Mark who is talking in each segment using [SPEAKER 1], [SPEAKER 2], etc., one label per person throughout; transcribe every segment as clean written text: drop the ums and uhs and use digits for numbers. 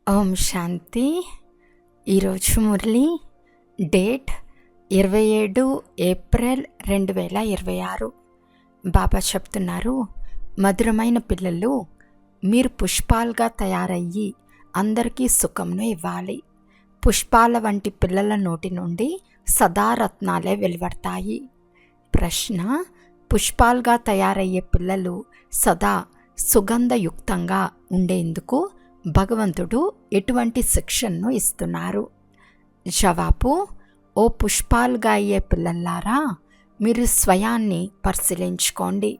[SPEAKER 1] ఓం శాంతి. ఈరోజు Murali date 27 April 2026. బాబా చెప్తున్నారు, మధురమైన పిల్లలు, మీరు పుష్పాలుగా తయారయ్యి అందరికీ సుఖంను ఇవ్వాలి. పుష్పాల వంటి పిల్లల నోటి నుండి సదా రత్నాలే వెలువడతాయి. ప్రశ్న: పుష్పాలుగా తయారయ్యే పిల్లలు సదా సుగంధయుక్తంగా ఉండేందుకు భగవంతుడు ఎటువంటి శిక్షణను ఇస్తున్నారు? జవాబు: ఓ పుష్పాలుగా అయ్యే పిల్లల్లారా, మీరు స్వయాన్ని పరిశీలించుకోండి.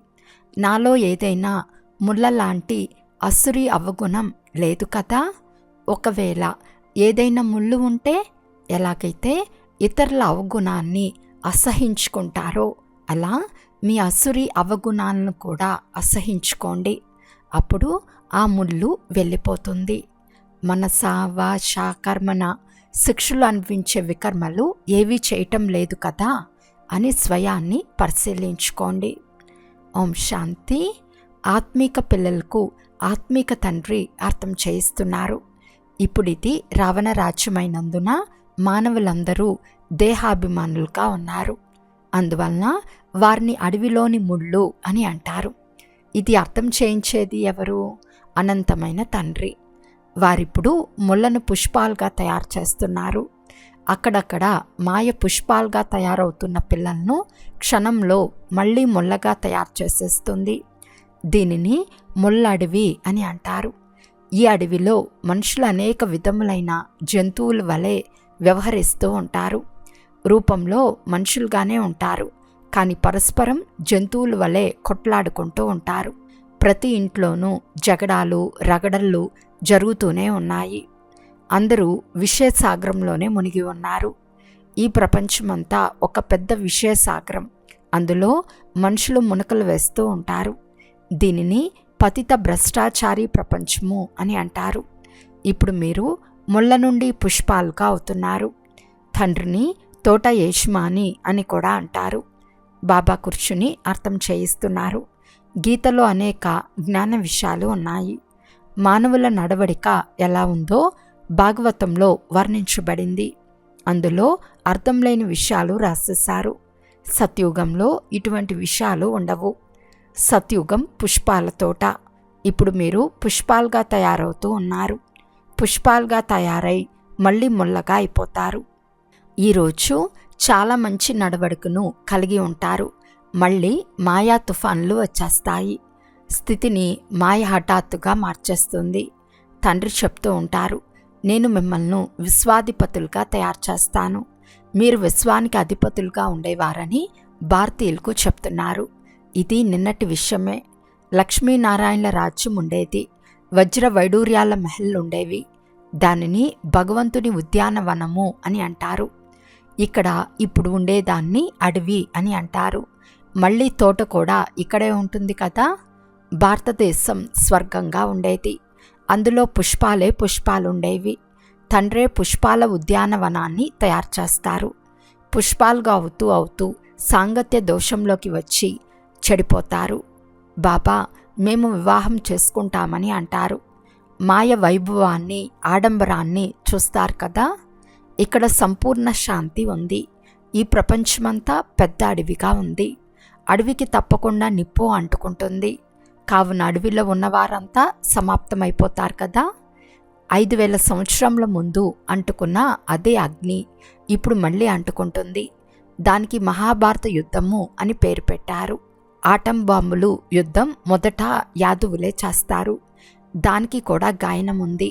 [SPEAKER 1] నాలో ఏదైనా ముళ్ళ లాంటి అసురి అవగుణం లేదు కదా? ఒకవేళ ఏదైనా ముళ్ళు ఉంటే ఎలాగైతే ఇతరుల అవగుణాన్ని అసహించుకుంటారో అలా మీ అసురి అవగుణాలను కూడా అసహించుకోండి. అప్పుడు ఆ ముళ్ళు వెళ్ళిపోతుంది. మనస వాచ కర్మన శిక్షలు అనిపించే వికర్మలు ఏవీ చేయటం లేదు కదా అని స్వయాన్ని పరిశీలించుకోండి. ఓం శాంతి. ఆత్మీక పిల్లలకు ఆత్మీక తండ్రి అర్థం చేయిస్తున్నారు. ఇప్పుడు ఇది రావణ రాజ్యమైనందున మానవులందరూ దేహాభిమానులుగా ఉన్నారు. అందువలన వారిని అడవిలోని ముళ్ళు అని అంటారు. ఇది అర్థం చేయించేది ఎవరు? అనంతమైన తండ్రి. వారిప్పుడు ముళ్ళను పుష్పాలుగా తయారు చేస్తున్నారు. అక్కడక్కడ మాయ పుష్పాలుగా తయారవుతున్న పిల్లలను క్షణంలో మళ్ళీ ముళ్ళగా తయారు చేసేస్తుంది. దీనిని ముళ్ళ అడవి అని అంటారు. ఈ అడవిలో మనుషులు అనేక విధములైన జంతువుల వలె వ్యవహరిస్తూ ఉంటారు. రూపంలో మనుషులుగానే ఉంటారు, కానీ పరస్పరం జంతువుల వలె కొట్లాడుకుంటూ ఉంటారు. ప్రతి ఇంట్లోనూ జగడాలు రగడళ్ళు జరుగుతూనే ఉన్నాయి. అందరూ విషయసాగరంలోనే మునిగి ఉన్నారు. ఈ ప్రపంచమంతా ఒక పెద్ద విషయసాగరం. అందులో మనుషులు మునకలు వేస్తూ ఉంటారు. దీనిని పతిత భ్రష్టాచారి ప్రపంచము అని అంటారు. ఇప్పుడు మీరు ముళ్ళ నుండి పుష్పాలుగా అవుతున్నారు. తండ్రిని తోట యజమాని అని కూడా అంటారు. బాబా కూర్చుని అర్థం చేయిస్తున్నారు. గీతలో అనేక జ్ఞాన విషయాలు ఉన్నాయి. మానవుల నడవడిక ఎలా ఉందో భాగవతంలో వర్ణించబడింది. అందులో అర్థం లేని విషయాలు రాసేశారు. సత్యుగంలో ఇటువంటి విషయాలు ఉండవు. సత్యుగం పుష్పాల తోట. ఇప్పుడు మీరు పుష్పాలుగా తయారవుతూ ఉన్నారు. పుష్పాలుగా తయారై మళ్ళీ ముళ్ళగా అయిపోతారు. ఈరోజు చాలా మంచి నడవడికను కలిగి ఉంటారు. మళ్ళీ మాయా తుఫాన్లు వచ్చేస్తాయి. స్థితిని మాయ హఠాత్తుగా మార్చేస్తుంది. తండ్రి చెప్తూ ఉంటారు, నేను మిమ్మల్ని విశ్వాధిపతులుగా తయారు చేస్తాను. మీరు విశ్వానికి అధిపతులుగా ఉండేవారని భారతీయులకు చెప్తున్నారు. ఇది నిన్నటి విషయమే. లక్ష్మీనారాయణల రాజ్యం ఉండేది. వజ్ర వైడూర్యాల మహల్ ఉండేవి. దానిని భగవంతుని ఉద్యానవనము అని అంటారు. ఇక్కడ ఇప్పుడు ఉండేదాన్ని అడవి అని అంటారు. మళ్ళీ తోట కూడా ఇక్కడే ఉంటుంది కదా. భారతదేశం స్వర్గంగా ఉండేది. అందులో పుష్పాలే పుష్పాలుండేవి. తండ్రే పుష్పాల ఉద్యానవనాన్ని తయారు చేస్తారు. పుష్పాలుగా అవుతూ అవుతూ సాంగత్య దోషంలోకి వచ్చి చెడిపోతారు. బాబా మేము వివాహం చేసుకుంటామని అంటారు. మాయ వైభవాన్ని ఆడంబరాన్ని చూస్తారు కదా. ఇక్కడ సంపూర్ణ శాంతి ఉంది. ఈ ప్రపంచమంతా పెద్ద అడవిగా ఉంది. అడవికి తప్పకుండా నిప్పు అంటుకుంటుంది. కావున అడవిలో ఉన్నవారంతా సమాప్తమైపోతారు కదా. 5000 సంవత్సరముల ముందు అంటుకున్న అదే అగ్ని ఇప్పుడు మళ్ళీ అంటుకుంటుంది. దానికి మహాభారత యుద్ధము అని పేరు పెట్టారు. ఆటం బాంబులు యుద్ధం మొదట యాదవులే చేస్తారు. దానికి కూడా గాయనం ఉంది.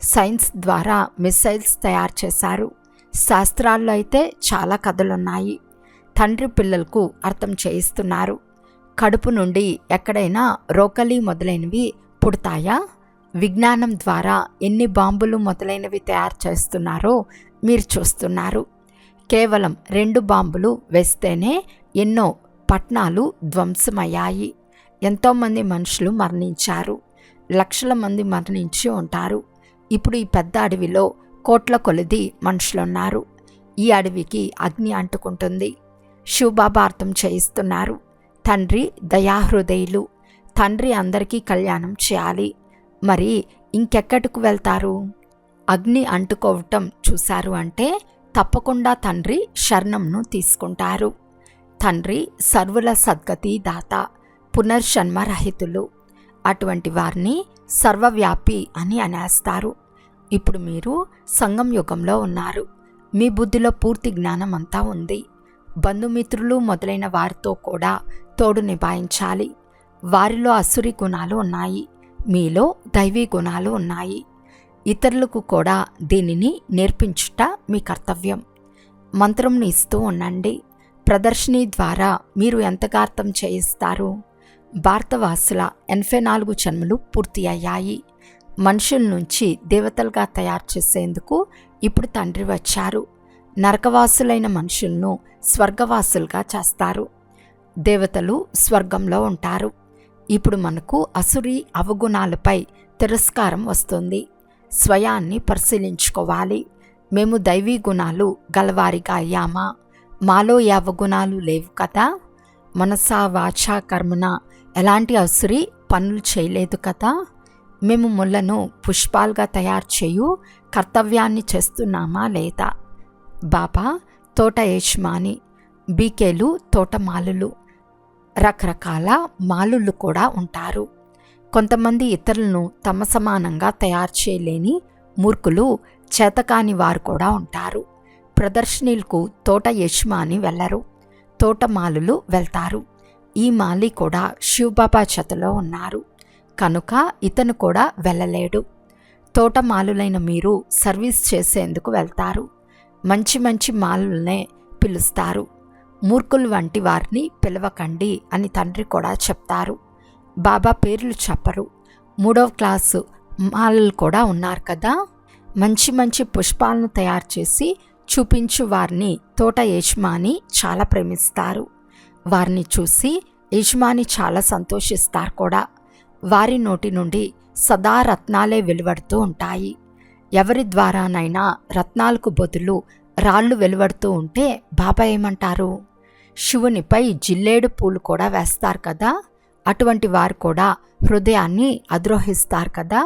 [SPEAKER 1] సైన్స్ ద్వారా మిసైల్స్ తయారు చేశారు. శాస్త్రాల్లో అయితే చాలా కథలున్నాయి. తండ్రి పిల్లలకు అర్థం చేయిస్తున్నారు. కడుపు నుండి ఎక్కడైనా రోకలి మొదలైనవి పుడతాయా? విజ్ఞానం ద్వారా ఎన్ని బాంబులు మొదలైనవి తయారు చేస్తున్నారో మీరు చూస్తున్నారు. కేవలం 2 బాంబులు వేస్తేనే ఎన్నో పట్టణాలు ధ్వంసమయ్యాయి. ఎంతోమంది మనుషులు మరణించారు. లక్షల మంది మరణించి ఉంటారు. ఇప్పుడు ఈ పెద్ద అడవిలో కోట్ల కొలది మనుషులున్నారు. ఈ అడవికి అగ్ని అంటుకుంటుంది. శివబాబా అర్థం చేయిస్తున్నారు. తండ్రి దయాహృదయులు. తండ్రి అందరికీ కళ్యాణం చేయాలి. మరి ఇంకెక్కడికి వెళ్తారు? అగ్ని అంటుకోవటం చూశారు అంటే తప్పకుండా తండ్రి శరణంను తీసుకుంటారు. తండ్రి సర్వుల సద్గతి దాత, పునర్జన్మ రహితులు. అటువంటి వారిని సర్వవ్యాపి అని అనేస్తారు. ఇప్పుడు మీరు సంగం యుగంలో ఉన్నారు. మీ బుద్ధిలో పూర్తి జ్ఞానం అంతా ఉంది. బంధుమిత్రులు మొదలైన వారితో కూడా తోడు నిభాయించాలి. వారిలో అసురి గుణాలు ఉన్నాయి, మీలో దైవీ గుణాలు ఉన్నాయి. ఇతరులకు కూడా దీనిని నేర్పించుట మీ కర్తవ్యం. మంత్రంని ఇస్తూ ఉండండి. ప్రదర్శిని ద్వారా మీరు ఎంతగా అర్థం చేయిస్తారు. భారతవాసుల 84 జన్మలు పూర్తి అయ్యాయి. మనుషుల నుంచి దేవతలుగా తయారు చేసేందుకు ఇప్పుడు తండ్రి వచ్చారు. నరకవాసులైన మనుషులను స్వర్గవాసులుగా చేస్తారు. దేవతలు స్వర్గంలో ఉంటారు. ఇప్పుడు మనకు అసురి అవగుణాలపై తిరస్కారం వస్తుంది. స్వయాన్ని పరిశీలించుకోవాలి. మేము దైవీ గుణాలు గలవారిగా అయ్యామా? మాలో ఏ అవగుణాలు లేవు కదా. మనసా వాచా కర్మన ఎలాంటి అసురి పనులు చేయలేదు కదా. మేము ముళ్ళను పుష్పాలుగా తయారు చేయు కర్తవ్యాన్ని చేస్తున్నామా లేదా? బాబా తోట యజమాని, బీకేలు తోటమాలులు, రకరకాల మాలుళ్ళు కూడా ఉంటారు. కొంతమంది ఇతరులను తమ సమానంగా తయారు చేయలేని మూర్ఖులు, చేతకాని వారు కూడా ఉంటారు. ప్రదర్శనలకు తోట యజమాని వెళ్ళరు, తోటమాలులు వెళ్తారు. ఈ మాలి కూడా శివబాబా జతలో ఉన్నారు కనుక ఇతను కూడా వెళ్ళలేడు. తోటమాలులైన మీరు సర్వీస్ చేసేందుకు వెళ్తారు. మంచి మంచి మాలులనే పిలుస్తారు. మూర్ఖులు వంటి వారిని పిలవకండి అని తండ్రి కూడా చెప్తారు. బాబా పేర్లు చెప్పరు. 3వ క్లాసు మాలలు కూడా ఉన్నారు కదా. మంచి మంచి పుష్పాలను తయారు చేసి చూపించు వారిని తోట యజమాని చాలా ప్రేమిస్తారు. వారిని చూసి యజమాని చాలా సంతోషిస్తారు కూడా. వారి నోటి నుండి సదా రత్నాలే వెలువడుతూ ఉంటాయి. ఎవరి ద్వారానైనా రత్నాలకు బదులు రాళ్ళు వెలువడుతూ ఉంటే బాబా ఏమంటారు? శివునిపై జిల్లేడు పూలు కూడా వేస్తారు కదా. అటువంటి వారు కూడా హృదయాన్ని అద్రోహిస్తారు కదా.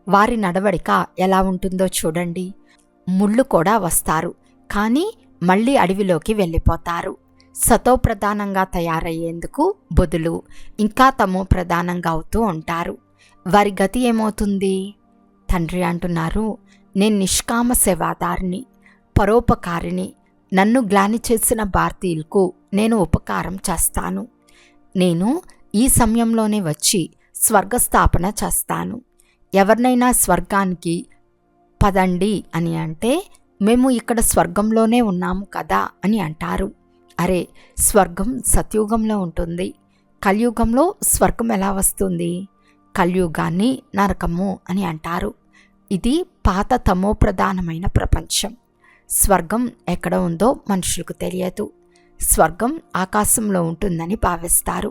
[SPEAKER 1] వారి నడవడిక ఎలా ఉంటుందో చూడండి. ముళ్ళు కూడా వస్తారు, కానీ మళ్ళీ అడవిలోకి వెళ్ళిపోతారు. సతో ప్రధానంగా తయారయ్యేందుకు బదులు ఇంకా తమో ప్రధానంగా అవుతూ ఉంటారు. వారి గతి ఏమవుతుంది? తండ్రి అంటున్నారు, నేను నిష్కామ సేవాదారిని, పరోపకారిని. నన్ను గ్లాని చేసిన భారతీయులకు నేను ఉపకారం చేస్తాను. నేను ఈ సమయంలోనే వచ్చి స్వర్గస్థాపన చేస్తాను. ఎవరినైనా స్వర్గానికి పదండి అని అంటే మేము ఇక్కడ స్వర్గంలోనే ఉన్నాము కదా అని అంటారు. అరే, స్వర్గం సత్యుగంలో ఉంటుంది. కలియుగంలో స్వర్గం ఎలా వస్తుంది? కలియుగాన్ని నరకము అని అంటారు. ఇది పాత తమో ప్రధానమైన ప్రపంచం. స్వర్గం ఎక్కడ ఉందో మనుషులకు తెలియదు. స్వర్గం ఆకాశంలో ఉంటుందని భావిస్తారు.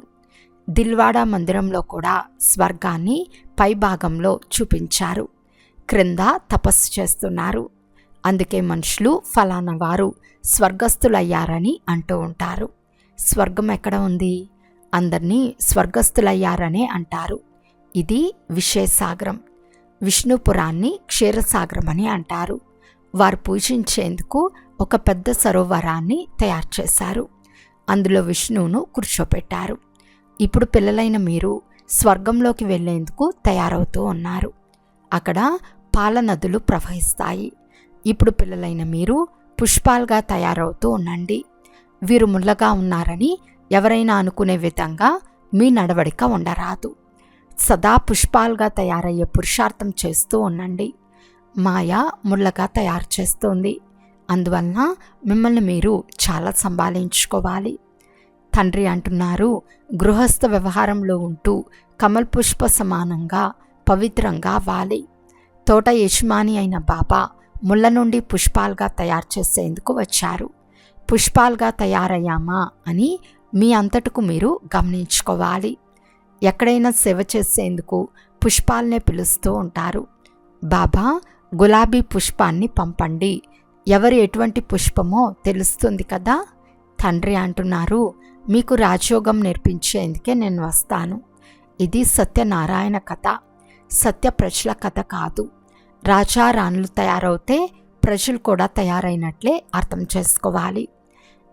[SPEAKER 1] దిల్వాడా మందిరంలో కూడా స్వర్గాన్ని పైభాగంలో చూపించారు. క్రింద తపస్సు చేస్తున్నారు. అందుకే మనుషులు ఫలానా వారు స్వర్గస్థులయ్యారని అంటూ ఉంటారు. స్వర్గం ఎక్కడ ఉంది? అందరినీ స్వర్గస్థులయ్యారనే అంటారు. ఇది విషయసాగరం. విష్ణుపురాన్ని క్షీరసాగరం అని అంటారు. వారు పూజించేందుకు ఒక పెద్ద సరోవరాన్ని తయారు చేశారు. అందులో విష్ణువును కూర్చోపెట్టారు. ఇప్పుడు పిల్లలైన మీరు స్వర్గంలోకి వెళ్లేందుకు తయారవుతూ ఉన్నారు. అక్కడ పాలనదులు ప్రవహిస్తాయి. ఇప్పుడు పిల్లలైన మీరు పుష్పాలుగా తయారవుతూ ఉండండి. వీరు ముళ్ళగా ఉన్నారని ఎవరైనా అనుకునే విధంగా మీ నడవడిక ఉండరాదు. సదా పుష్పాలుగా తయారయ్యే పురుషార్థం చేస్తూ ఉండండి. మాయ ముళ్ళగా తయారు చేస్తుంది. అందువలన మిమ్మల్ని మీరు చాలా సంభాళించుకోవాలి. తండ్రి అంటున్నారు, గృహస్థ వ్యవహారంలో ఉంటూ కమల్ పుష్ప సమానంగా పవిత్రంగా అవ్వాలి. తోట యజమాని అయిన బాబా ముళ్ళ నుండి పుష్పాలుగా తయారు చేసేందుకు వచ్చారు. పుష్పాలుగా తయారయ్యామా అని మీ అంతటకు మీరు గమనించుకోవాలి. ఎక్కడైనా సేవ చేసేందుకు పుష్పాలనే పిలుస్తూ ఉంటారు. బాబా గులాబీ పుష్పాన్ని పంపండి, ఎవరు ఎటువంటి పుష్పమో తెలుస్తుంది కదా. తండ్రి అంటున్నారు, మీకు రాజయోగం నేర్పించేందుకే నేను వస్తాను. ఇది సత్యనారాయణ కథ, సత్య ప్రజల కథ కాదు. రాజా రాణులు తయారవుతే ప్రజలు కూడా తయారైనట్లే అర్థం చేసుకోవాలి.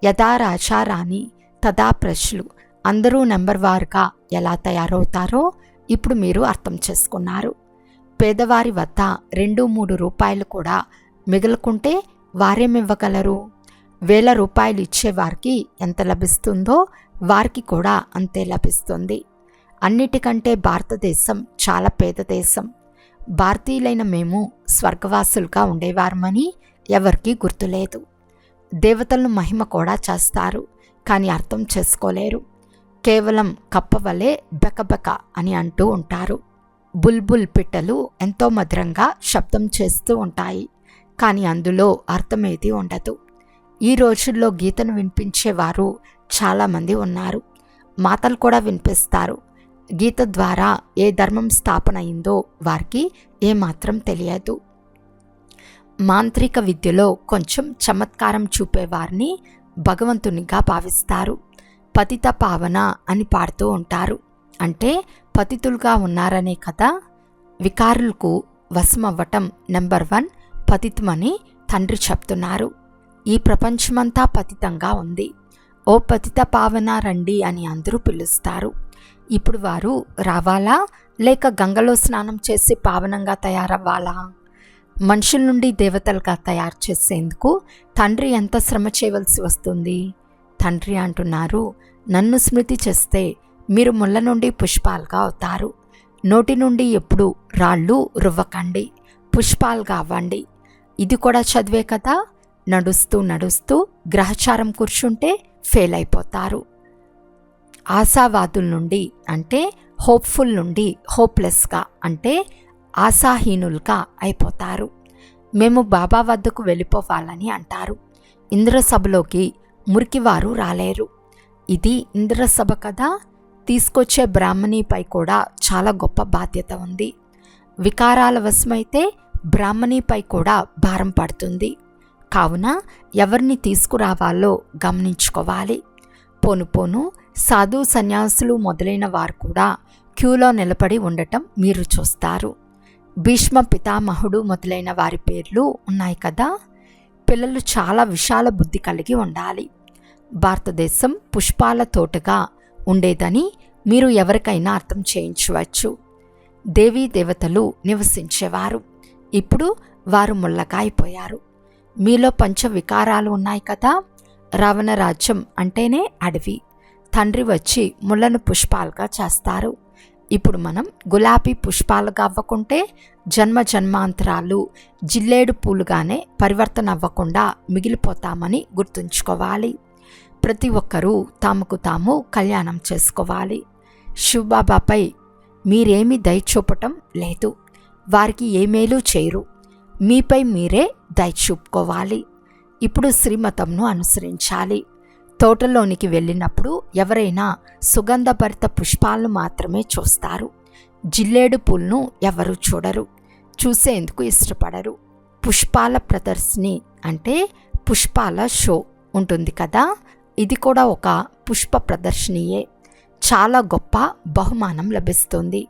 [SPEAKER 1] యథా రాజా రాణి తదా ప్రజలు, అందరూ నెంబర్ వారుగా ఎలా తయారవుతారో ఇప్పుడు మీరు అర్థం చేసుకున్నారు. పేదవారి వద్ద 2-3 రూపాయలు కూడా మిగులుకుంటే వారేమివ్వగలరు? 1000 రూపాయలు ఇచ్చేవారికి ఎంత లభిస్తుందో వారికి కూడా అంతే లభిస్తుంది. అన్నిటికంటే భారతదేశం చాలా పేద దేశం. భారతీయులైన మేము స్వర్గవాసులుగా ఉండేవారమని ఎవరికీ గుర్తులేదు. దేవతలను మహిమ కూడా చేస్తారు, కానీ అర్థం చేసుకోలేరు. కేవలం కప్పవలే బెకబెక అని అంటూ ఉంటారు. బుల్బుల్ పిట్టలు ఎంతో మధురంగా శబ్దం చేస్తూ ఉంటాయి, కానీ అందులో అర్థమేది ఉండదు. ఈ రోజుల్లో గీతను వినిపించేవారు చాలామంది ఉన్నారు. మాటలు కూడా వినిపిస్తారు. గీత ద్వారా ఏ ధర్మం స్థాపన అయిందో వారికి ఏమాత్రం తెలియదు. మాంత్రిక విద్యలో కొంచెం చమత్కారం చూపేవారిని భగవంతునిగా భావిస్తారు. పతిత పావన అని పాడుతూ ఉంటారు. అంటే పతితులుగా ఉన్నారనే కదా. వికారులకు వశమవ్వటం నెంబర్ 1 పతితమని తండ్రి చెప్తున్నారు. ఈ ప్రపంచమంతా పతితంగా ఉంది. ఓ పతిత పావన రండి అని అందరూ పిలుస్తారు. ఇప్పుడు వారు రావాలా, లేక గంగలో స్నానం చేసి పావనంగా తయారవ్వాలా? మనుషుల నుండి దేవతలుగా తయారు చేసేందుకు తండ్రి ఎంత శ్రమ చేయవలసి వస్తుంది? తండ్రి అంటున్నారు, నన్ను స్మృతి చేస్తే మీరు ముళ్ళ నుండి పుష్పాలుగా అవుతారు. నోటి నుండి ఎప్పుడు రాళ్ళు రువ్వకండి, పుష్పాలుగా అవ్వండి. ఇది కూడా చదివే కదా. నడుస్తూ నడుస్తూ గ్రహచారం కూర్చుంటే ఫెయిల్ అయిపోతారు. ఆశావాదుల నుండి అంటే హోప్ఫుల్ నుండి హోప్లెస్గా అంటే ఆశాహీనులుగా అయిపోతారు. మేము బాబా వద్దకు వెళ్ళిపోవాలని అంటారు. ఇంద్రసభలోకి మురికివారు రాలేరు. ఇది ఇంద్రసభ కదా. తీసుకొచ్చే బ్రాహ్మణిపై కూడా చాలా గొప్ప బాధ్యత ఉంది. వికారాల వశమైతే బ్రాహ్మణిపై కూడా భారం పడుతుంది. కావున ఎవరిని తీసుకురావాలో గమనించుకోవాలి. పోను పోను సాధు సన్యాసులు మొదలైన వారు కూడా క్యూలో నిలబడి ఉండటం మీరు చూస్తారు. భీష్మ పితామహుడు మొదలైన వారి పేర్లు ఉన్నాయి కదా. పిల్లలు చాలా విశాల బుద్ధి కలిగి ఉండాలి. భారతదేశం పుష్పాల తోటగా ఉండేదని మీరు ఎవరికైనా అర్థం చేయించవచ్చు. దేవీ దేవతలు నివసించేవారు. ఇప్పుడు వారు ముళ్ళగా అయిపోయారు. మీలో పంచ వికారాలు ఉన్నాయి కదా. రావణ రాజ్యం అంటేనే అడవి. తండ్రి వచ్చి ముళ్ళను పుష్పాలుగా చేస్తారు. ఇప్పుడు మనం గులాబీ పుష్పాలుగా అవ్వకుంటే జన్మ జన్మాంతరాలు జిల్లేడు పూలుగానే పరివర్తన అవ్వకుండా మిగిలిపోతామని గుర్తుంచుకోవాలి. ప్రతి ఒక్కరూ తమకు తాము కళ్యాణం చేసుకోవాలి. శివబాబాపై మీరేమీ దయ చూపటం లేదు. వారికి ఏ మేలు చేయరు. మీపై మీరే దయ చూపుకోవాలి. ఇప్పుడు శ్రీమతంను అనుసరించాలి. తోటలోనికి వెళ్ళినప్పుడు ఎవరైనా సుగంధభరిత పుష్పాలను మాత్రమే చూస్తారు. జిల్లేడు పూలను ఎవరు చూడరు, చూసేందుకు ఇష్టపడరు. పుష్పాల ప్రదర్శిని అంటే పుష్పాల షో ఉంటుంది కదా. ఇది కూడా ఒక పుష్ప ప్రదర్శనీయే. చాలా గొప్ప బహుమానం లభిస్తుంది.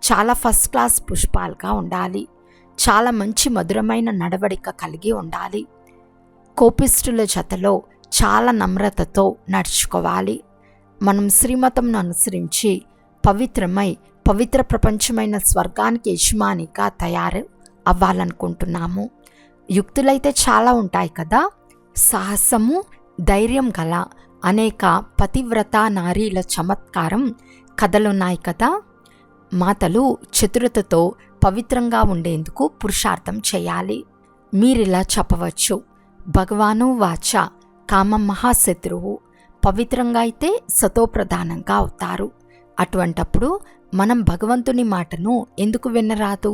[SPEAKER 1] చాలా ఫస్ట్ క్లాస్ పుష్పాలుగా ఉండాలి. చాలా మంచి మధురమైన నడవడిక కలిగి ఉండాలి. కోపిష్ఠుల జతలో చాలా నమ్రతతో నడుచుకోవాలి. మనం శ్రీమతంను అనుసరించి పవిత్రమై పవిత్ర ప్రపంచమైన స్వర్గానికి యజమానిగా తయారు అవ్వాలనుకుంటున్నాము. యుక్తులైతే చాలా ఉంటాయి కదా. సాహసము, ధైర్యం గల అనేక పతివ్రత నారీల చమత్కారం కథలున్నాయి కదా. మాతలు చతురతతో పవిత్రంగా ఉండేందుకు పురుషార్థం చేయాలి. మీరిలా చెప్పవచ్చు, భగవాను వాచ కామం మహాశత్రువు. పవిత్రంగా అయితే సతోప్రధానంగా అవుతారు. అటువంటప్పుడు మనం భగవంతుని మాటను ఎందుకు వినరాదు?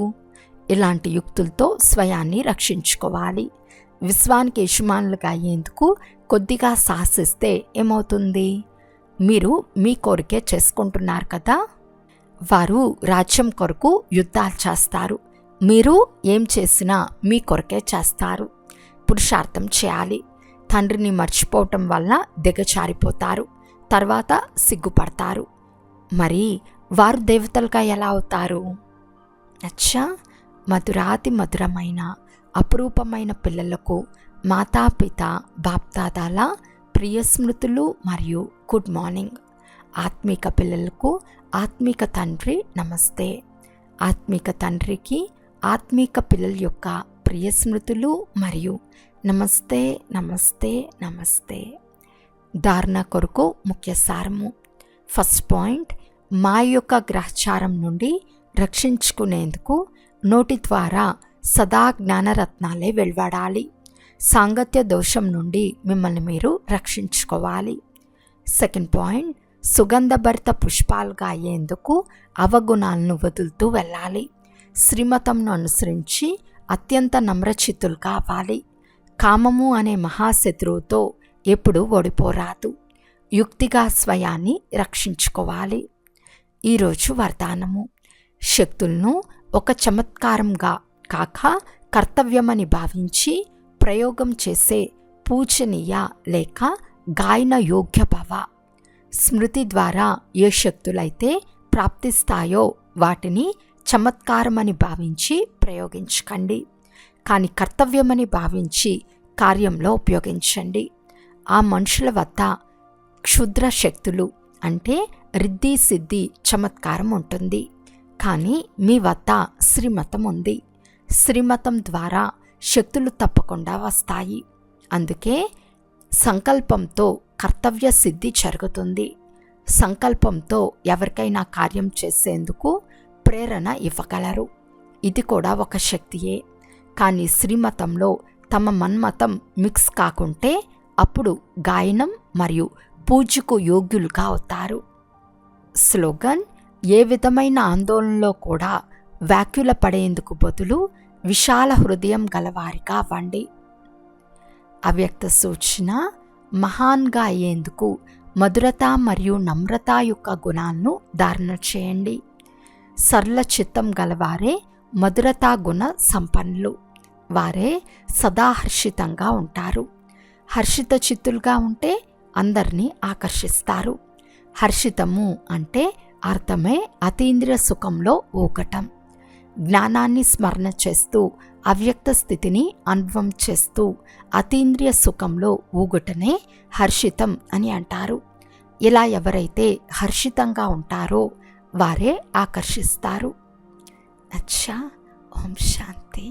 [SPEAKER 1] ఇలాంటి యుక్తులతో స్వయాన్ని రక్షించుకోవాలి. విశ్వానికి యజమానులుగా అయ్యేందుకు కొద్దిగా సాహసిస్తే ఏమవుతుంది? మీరు మీ కోరికే చేసుకుంటున్నారు కదా. వారు రాజ్యం కొరకు యుద్ధాలు చేస్తారు. మీరు ఏం చేసినా మీ కొరకే చేస్తారు. పురుషార్థం చేయాలి. తండ్రిని మర్చిపోవటం వల్ల దిగజారిపోతారు. తర్వాత సిగ్గుపడతారు. మరి వారు దేవతలుగా ఎలా అవుతారు? అచ్చా, మధురాతి మధురమైన అపురూపమైన పిల్లలకు మాతాపిత బాప్దాదాల ప్రియ స్మృతులు మరియు గుడ్ మార్నింగ్. ఆత్మిక పిల్లలకు ఆత్మిక తండ్రి నమస్తే. ఆత్మిక తండ్రికి ఆత్మిక పిల్లల యొక్క ప్రియ స్మృతులు మరియు నమస్తే నమస్తే నమస్తే. ధారణ కొరకు ముఖ్య సారము. ఫస్ట్ పాయింట్, మా యొక్క గ్రహచారం నుండి రక్షించుకునేందుకు నోటి ద్వారా సదా జ్ఞానరత్నాలే వెలువడాలి. సాంగత్య దోషం నుండి మిమ్మల్ని మీరు రక్షించుకోవాలి. సెకండ్ పాయింట్, సుగంధభరిత పుష్పాలుగా అయ్యేందుకు అవగుణాలను వదులుతూ వెళ్ళాలి. శ్రీమతంను అనుసరించి అత్యంత నమ్రచిత్తులు కావాలి. కామము అనే మహాశత్రువుతో ఎప్పుడూ ఓడిపోరాదు. యుక్తిగా స్వయాన్ని రక్షించుకోవాలి. ఈరోజు వరదానము. శక్తులను ఒక చమత్కారంగా కాక కర్తవ్యమని భావించి ప్రయోగం చేసే పూజనీయ లేక గాయన యోగ్య భవ. స్మృతి ద్వారా ఏ శక్తులైతే ప్రాప్తిస్తాయో వాటిని చమత్కారమని భావించి ప్రయోగించకండి, కానీ కర్తవ్యమని భావించి కార్యంలో ఉపయోగించండి. ఆ మనుషుల వద్ద క్షుద్ర శక్తులు అంటే రిద్ధి సిద్ధి చమత్కారం ఉంటుంది, కానీ మీ వద్ద శ్రీమతం ఉంది. శ్రీమతం ద్వారా శక్తులు తప్పకుండా వస్తాయి. అందుకే సంకల్పంతో కర్తవ్య సిద్ధి జరుగుతుంది. సంకల్పంతో ఎవరికైనా కార్యం చేసేందుకు ప్రేరణ ఇవ్వగలరు. ఇది కూడా ఒక శక్తియే. కానీ శ్రీమతంలో తమ మన్మతం మిక్స్ కాకుంటే అప్పుడు గాయనం మరియు పూజకు యోగ్యులుగా అవుతారు. స్లోగన్: ఏ విధమైన ఆందోళనలో కూడా వ్యాకుల పడేందుకు బదులు విశాల హృదయం గలవారిగా అవ్వండి. అవ్యక్త సూచన: మహాన్గా అయ్యేందుకు మధురత మరియు నమ్రత యొక్క గుణాలను ధారణ చేయండి. సరళ చిత్తం గలవారే మధురతా గుణ సంపన్నులు. వారే సదా హర్షితంగా ఉంటారు. హర్షిత చిత్తులుగా ఉంటే అందరినీ ఆకర్షిస్తారు. హర్షితము అంటే అర్థమే అతీంద్రియ సుఖంలో ఊగటం. జ్ఞానాన్ని స్మరణ చేస్తూ అవ్యక్త స్థితిని అనుభవం చేస్తూ అతీంద్రియ సుఖంలో ఊగుటనే హర్షితం అని అంటారు. ఇలా ఎవరైతే హర్షితంగా ఉంటారో వారే ఆకర్షిస్తారు. అచ్చా. ఓం శాంతి.